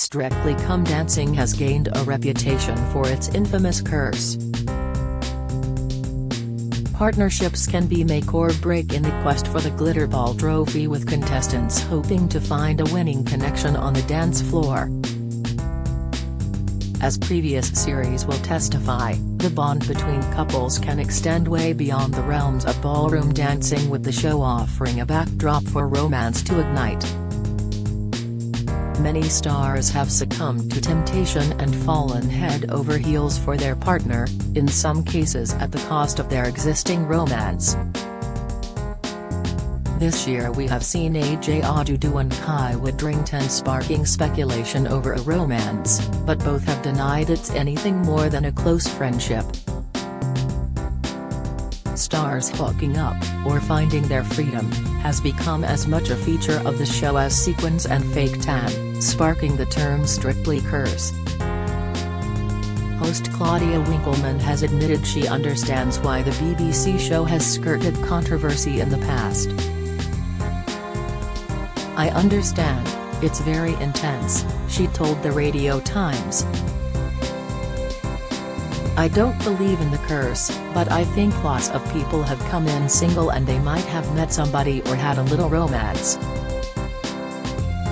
Strictly Come Dancing has gained a reputation for its infamous curse. Partnerships can be make or break in the quest for the Glitterball trophy, with contestants hoping to find a winning connection on the dance floor. As previous series will testify, the bond between couples can extend way beyond the realms of ballroom dancing, with the show offering a backdrop for romance to ignite. Many stars have succumbed to temptation and fallen head over heels for their partner, in some cases at the cost of their existing romance. This year we have seen AJ Adudu and Kai Widdrington sparking speculation over a romance, but both have denied it's anything more than a close friendship. Stars hooking up, or finding their freedom, has become as much a feature of the show as sequins and fake tan, sparking the term Strictly curse. Host Claudia Winkleman has admitted she understands why the BBC show has skirted controversy in the past. "I understand, it's very intense," she told the Radio Times. "I don't believe in the curse, but I think lots of people have come in single and they might have met somebody or had a little romance.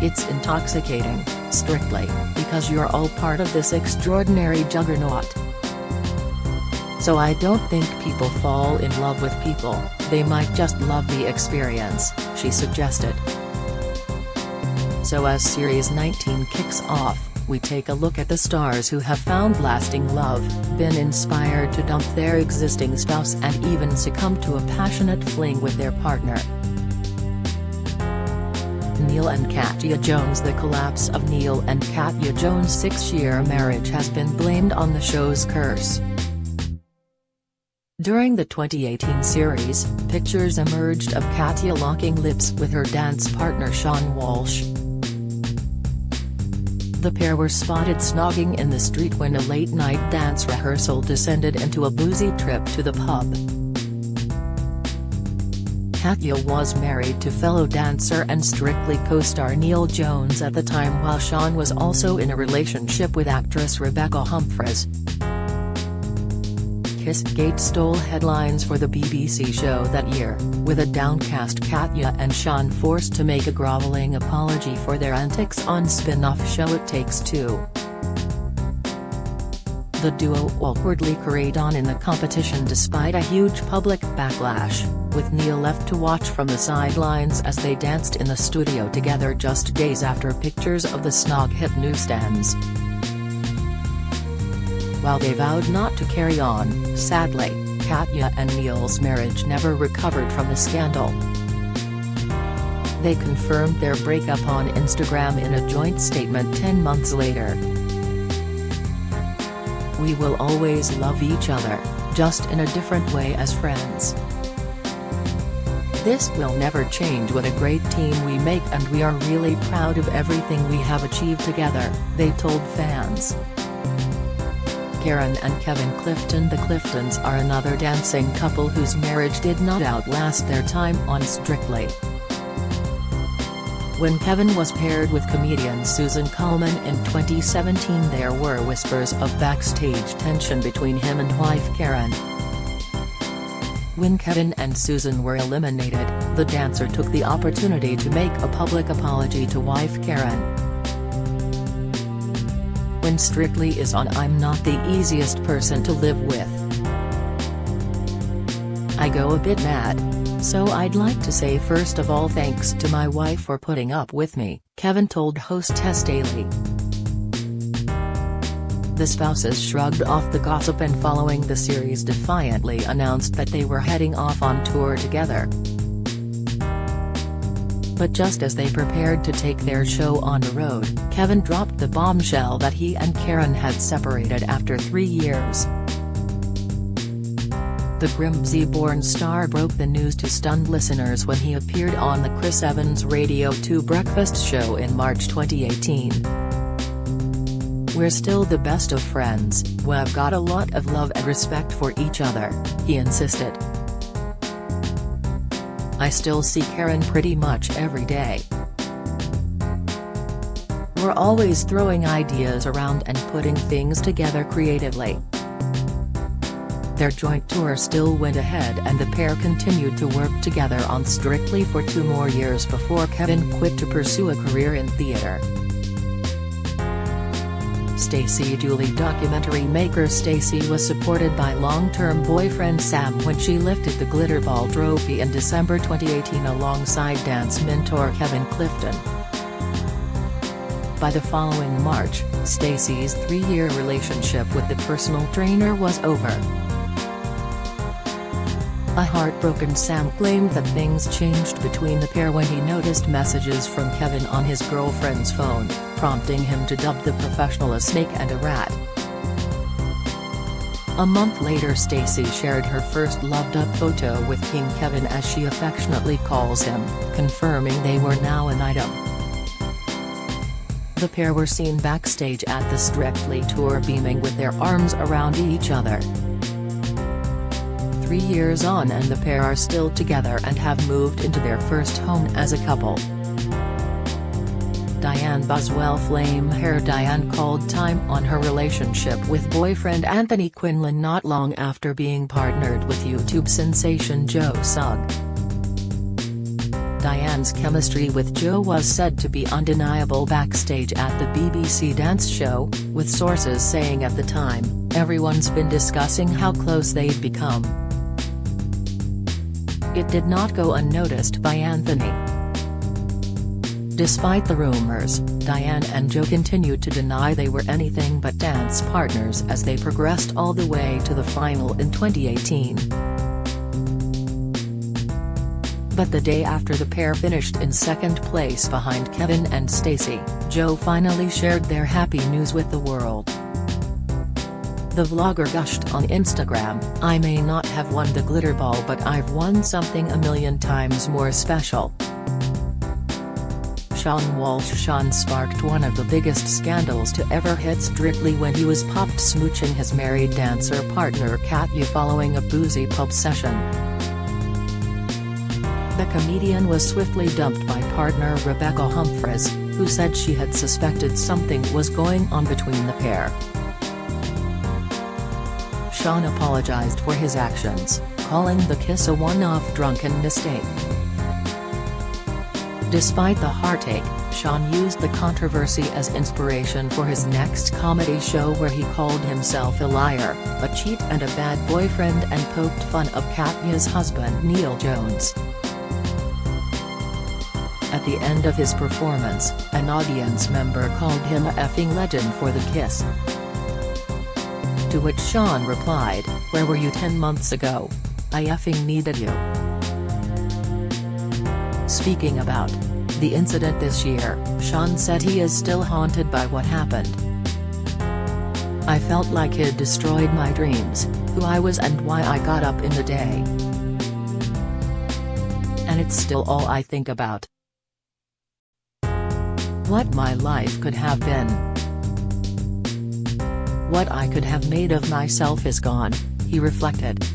It's intoxicating, Strictly, because you're all part of this extraordinary juggernaut. So I don't think people fall in love with people, they might just love the experience," she suggested. So as Series 19 kicks off, we take a look at the stars who have found lasting love, been inspired to dump their existing spouse and even succumb to a passionate fling with their partner. Neil and Katya Jones. The collapse of Neil and Katya Jones' 6-year marriage has been blamed on the show's curse. During the 2018 series, pictures emerged of Katya locking lips with her dance partner Sean Walsh. The pair were spotted snogging in the street when a late-night dance rehearsal descended into a boozy trip to the pub. Katya was married to fellow dancer and Strictly co-star Neil Jones at the time, while Sean was also in a relationship with actress Rebecca Humphries. Kissgate stole headlines for the BBC show that year, with a downcast Katya and Sean forced to make a groveling apology for their antics on spin-off show It Takes Two. The duo awkwardly carried on in the competition despite a huge public backlash, with Neil left to watch from the sidelines as they danced in the studio together just days after pictures of the snog hit newsstands. While they vowed not to carry on, sadly, Katya and Neil's marriage never recovered from the scandal. They confirmed their breakup on Instagram in a joint statement 10 months later. "We will always love each other, just in a different way as friends. This will never change. What a great team we make, and we are really proud of everything we have achieved together," they told fans. Karen and Kevin Clifton. The Cliftons are another dancing couple whose marriage did not outlast their time on Strictly. When Kevin was paired with comedian Susan Coleman in 2017, there were whispers of backstage tension between him and wife Karen. When Kevin and Susan were eliminated, the dancer took the opportunity to make a public apology to wife Karen. "When Strictly is on, I'm not the easiest person to live with. I go a bit mad. So I'd like to say first of all thanks to my wife for putting up with me," Kevin told host Tess Daly. The spouses shrugged off the gossip and following the series defiantly announced that they were heading off on tour together. But just as they prepared to take their show on the road, Kevin dropped the bombshell that he and Karen had separated after 3 years. The Grimsby-born star broke the news to stunned listeners when he appeared on the Chris Evans Radio 2 breakfast show in March 2018. "We're still the best of friends, we've got a lot of love and respect for each other," he insisted. "I still see Karen pretty much every day. were always throwing ideas around and putting things together creatively. Their joint tour still went ahead and the pair continued to work together on Strictly for 2 more years before Kevin quit to pursue a career in theater. Stacey Dooley documentary maker Stacey was supported by long-term boyfriend Sam when she lifted the Glitterball trophy in December 2018 alongside dance mentor Kevin Clifton. By the following March, Stacey's 3-year relationship with the personal trainer was over. A heartbroken Sam claimed that things changed between the pair when he noticed messages from Kevin on his girlfriend's phone, prompting him to dub the professional a snake and a rat. A month later, Stacey shared her first loved-up photo with King Kevin, as she affectionately calls him, confirming they were now an item. The pair were seen backstage at the Strictly tour beaming with their arms around each other. 3 years on and the pair are still together and have moved into their first home as a couple. Diane Buswell Flame Hair Diane called time on her relationship with boyfriend Anthony Quinlan not long after being partnered with YouTube sensation Joe Sugg. Diane's chemistry with Joe was said to be undeniable backstage at the BBC dance show, with sources saying at the time, "Everyone's been discussing how close they'd become." It did not go unnoticed by Anthony. Despite the rumors, Diane and Joe continued to deny they were anything but dance partners as they progressed all the way to the final in 2018. But the day after the pair finished in second place behind Kevin and Stacey, Joe finally shared their happy news with the world. The vlogger gushed on Instagram, "I may not have won the Glitterball, but I've won something a million times more special." Shawn Walsh. Shawn sparked one of the biggest scandals to ever hit Strictly when he was popped smooching his married dancer partner Katya following a boozy pub session. The comedian was swiftly dumped by partner Rebecca Humphries, who said she had suspected something was going on between the pair. Shawn apologized for his actions, calling the kiss a one-off drunken mistake. Despite the heartache, Shawn used the controversy as inspiration for his next comedy show, where he called himself a liar, a cheat and a bad boyfriend, and poked fun of Katya's husband Neil Jones. At the end of his performance, an audience member called him a effing legend for the kiss. To which Shawn replied, "Where were you 10 months ago? I effing needed you." Speaking about the incident this year, Shawn said he is still haunted by what happened. "I felt like it destroyed my dreams, who I was and why I got up in the day. And it's still all I think about. What my life could have been. What I could have made of myself is gone," he reflected.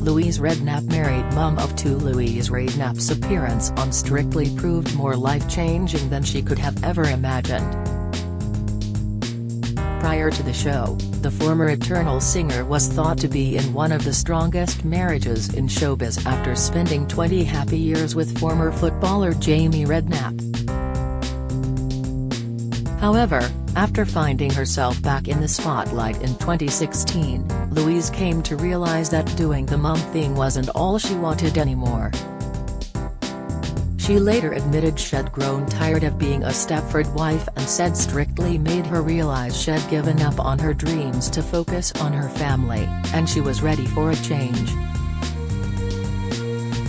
Louise Redknapp, married mum of 2. Louise Redknapp's appearance on Strictly proved more life-changing than she could have ever imagined. Prior to the show, the former Eternal singer was thought to be in one of the strongest marriages in showbiz after spending 20 happy years with former footballer Jamie Redknapp. However, after finding herself back in the spotlight in 2016, Louise came to realize that doing the mum thing wasn't all she wanted anymore. She later admitted she'd grown tired of being a Stepford wife and said Strictly made her realize she'd given up on her dreams to focus on her family, and she was ready for a change.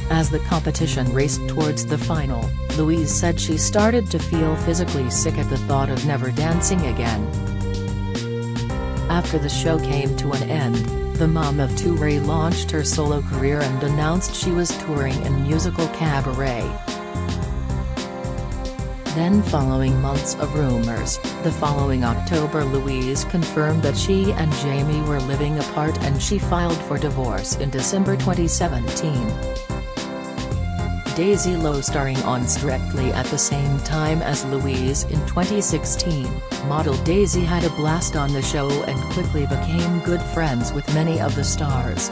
As the competition raced towards the final, Louise said she started to feel physically sick at the thought of never dancing again. After the show came to an end, the mum of 2 relaunched her solo career and announced she was touring in musical cabaret. Then, following months of rumors, the following October Louise confirmed that she and Jamie were living apart and she filed for divorce in December 2017. Daisy Lowe starring on Strictly at the same time as Louise in 2016, model Daisy had a blast on the show and quickly became good friends with many of the stars.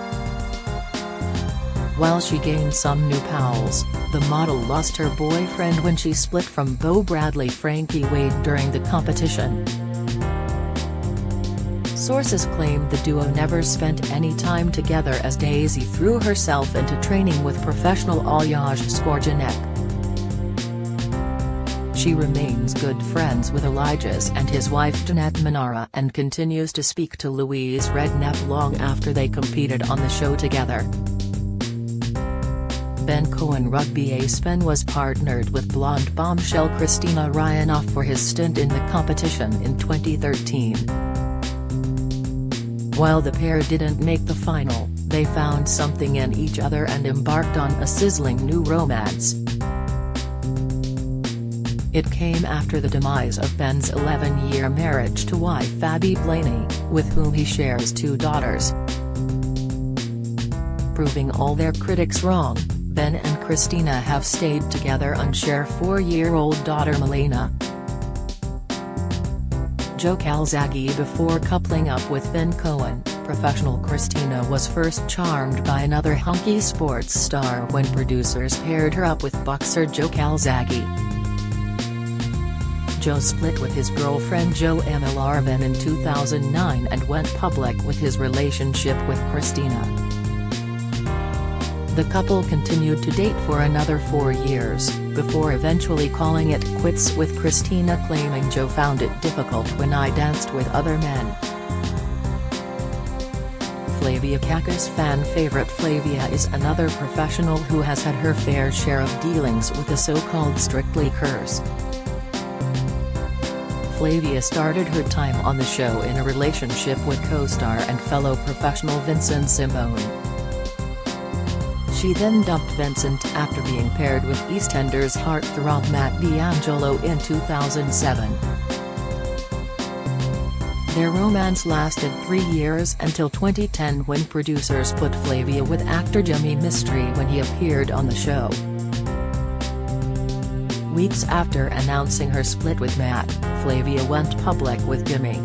While she gained some new pals, the model lost her boyfriend when she split from Beau Bradley Frankie Wade during the competition. Sources claim the duo never spent any time together as Daisy threw herself into training with professional Aljaz Skorjanek. She remains good friends with Elijah and his wife Danette Manara and continues to speak to Louise Redknapp long after they competed on the show together. Ben Cohen rugby ace Ben was partnered with blonde bombshell Kristina Ryanov for his stint in the competition in 2013. While the pair didn't make the final, they found something in each other and embarked on a sizzling new romance. It came after the demise of Ben's 11-year marriage to wife Abby Blaney, with whom he shares 2 daughters. Proving all their critics wrong, Ben and Kristina have stayed together and share 4-year-old daughter Milena. Joe Calzaghe. Before coupling up with Ben Cohen, professional Kristina was first charmed by another hunky sports star when producers paired her up with boxer Joe Calzaghe. Joe split with his girlfriend Jo-Emma Larvin in 2009 and went public with his relationship with Kristina. The couple continued to date for another 4 years, before eventually calling it quits with Kristina claiming Joe found it difficult when I danced with other men. Flavia Kakis. Fan favorite Flavia is another professional who has had her fair share of dealings with the so-called Strictly curse. Flavia started her time on the show in a relationship with co-star and fellow professional Vincent Simeone. She then dumped Vincent after being paired with EastEnders heartthrob Matt D'Angelo in 2007. Their romance lasted 3 years until 2010 when producers put Flavia with actor Jimmy Mistry when he appeared on the show. Weeks after announcing her split with Matt, Flavia went public with Jimmy.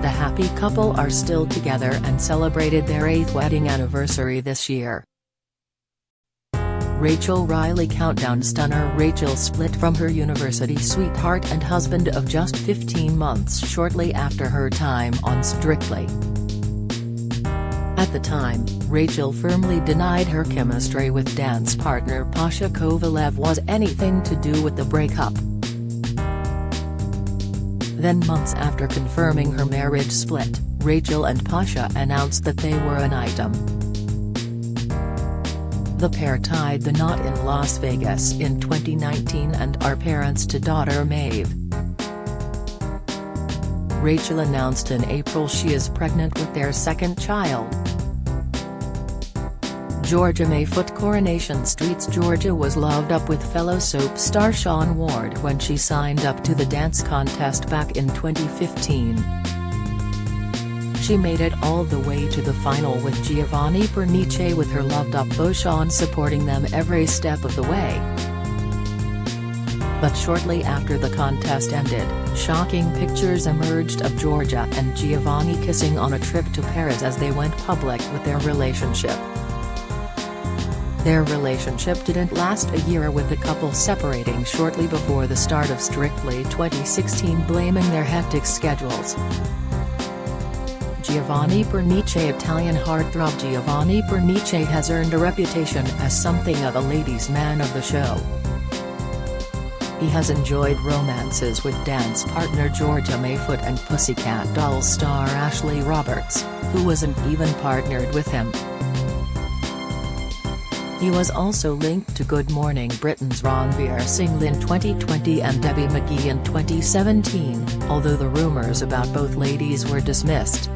The happy couple are still together and celebrated their 8th wedding anniversary this year. Rachel Riley. Countdown. Stunner Rachel split from her university sweetheart and husband of just 15 months shortly after her time on Strictly. At the time, Rachel firmly denied her chemistry with dance partner Pasha Kovalev was anything to do with the breakup. Then months after confirming her marriage split, Rachel and Pasha announced that they were an item. The pair tied the knot in Las Vegas in 2019 and are parents to daughter Maeve. Rachel announced in April she is pregnant with their 2nd child. Georgia Mayfoot. Coronation Street's Georgia was loved up with fellow soap star Sean Ward when she signed up to the dance contest back in 2015. She made it all the way to the final with Giovanni Pernice, with her loved-up beau Sean supporting them every step of the way. But shortly after the contest ended, shocking pictures emerged of Georgia and Giovanni kissing on a trip to Paris as they went public with their relationship. Their relationship didn't last a year, with the couple separating shortly before the start of Strictly 2016, blaming their hectic schedules. Giovanni Pernice. Italian heartthrob Giovanni Pernice has earned a reputation as something of a ladies' man of the show. He has enjoyed romances with dance partner Georgia Mayfoot and Pussycat Dolls star Ashley Roberts, who wasn't even partnered with him. He was also linked to Good Morning Britain's Ranveer Singh in 2020 and Debbie McGee in 2017, although the rumours about both ladies were dismissed.